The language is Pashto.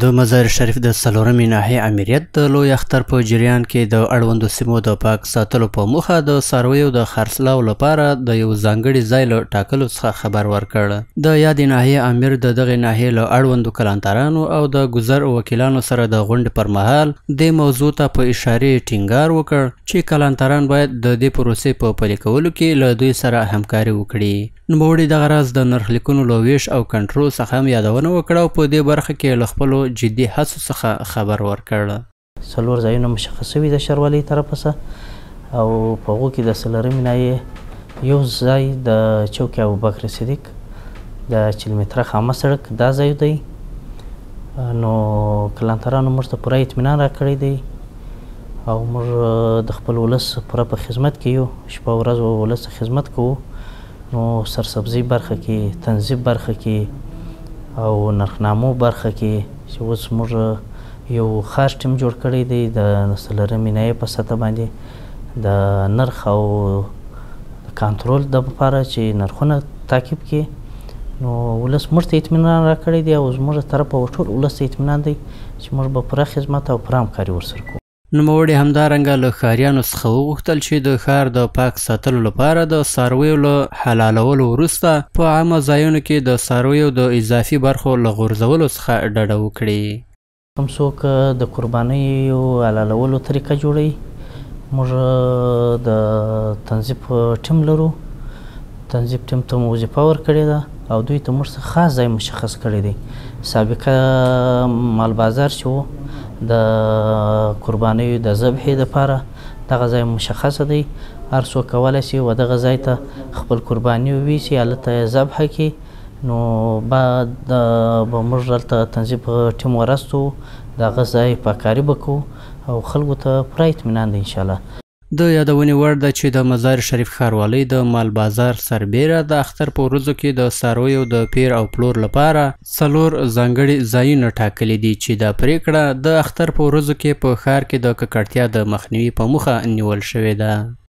د مزار شریف د څلورمې ناحیې امریت د لوی اختر په جریان کې د اړوندو سیمو د پاک ساتلو په موخه د څارویو د خرڅلاو لپاره د یو ځانګړي ځای له ټاکلو څخه خبر ورکړ. د یادې ناحیې امیر د دغې ناحیې له اړوندو کلانترانو او د ګذر وکیلانو سره د غونډې پر مهال دې موضوع ته په اشارې ټینګار وکړ چې کلانتران باید د دې پروسې په پلي کولو کې له دوی سره همکاري وکړي. نوموړي دغه راز د نرخلیکونو له ویش او کنټرول څخه هم یادونه وکړه او په دې برخه کې له خپلو جدي هڅو څخه خبر ورکړ. څلور ځایونه مشخص شوي د ښاروالۍ طرفه څخه او په هغو کې د څلورمې ناحیې یو ځای د چوک ابوبکر صدیق د چلمتره خامه سړک دا ځای دی. نو کلانترانو موږ ته پوره اطمینان راکړی دی او موږ د خپل ولس پوره په خدمت کې یو. شپه ورځ ولس خدمت کوو، نو سرسبزي برخه کې، تنظیف برخه کې او نرخنامو برخه کې چې اوس موږ یو خاص ټیم جوړ کړی دی د څلورمې ناحیې په سطحه باندې د نرخ او کنټرول د لپاره چې نرخونه تعقیب کړي. نو ولس موږ ته اطمینان راکړی دی او زموږ طرفه ټول ولس ته اطمینان دی چې موږ به پوره خدمت او پوره همکاري ورسره کوو. نوموړي همدارنګه له ښاریانو څخه وغوښتل چې د ښار د پاک ساتلو لپاره د څارویو له حلالولو وروسته په عامه ځایونو کې د څارویو د اضافي برخو له غورځولو څخه ډډه وکړي. کوم څوک د قربانیو حلالولو طریقه جوړوي، موږ د تنظیف ټیم لرو. تنظیف ټیم ته مو وظیفه ورکړې ده او دوی ته موږ څخه خاص ځای مشخص کړی دی. سابقه مال بازار چې و د قربانیو د ذبحې دپاره دغه ځای مشخصه دی. هر څوک کولی شي و دغه ځای ته خپل قرباني وویسي، هلته یې ذبحه کړي. نو بعد به موږ دلته تنظیف ټیم ورستو، د هغه ځای پاککاري به کوو او خلکو ته پوره اطمینان دی انشاءالله. د یادونې وړ ده چې د مزار شریف ښاروالۍ د مال بازار سربیره د اختر په ورځو کې د څارویو د پیر او پلور لپاره 4 ځانګړي ځایونه ټاکلي دي چې دا پریکړه د اختر په ورځو کې په ښار کې د ککړتیا د مخنیوي په موخه نیول شوې ده.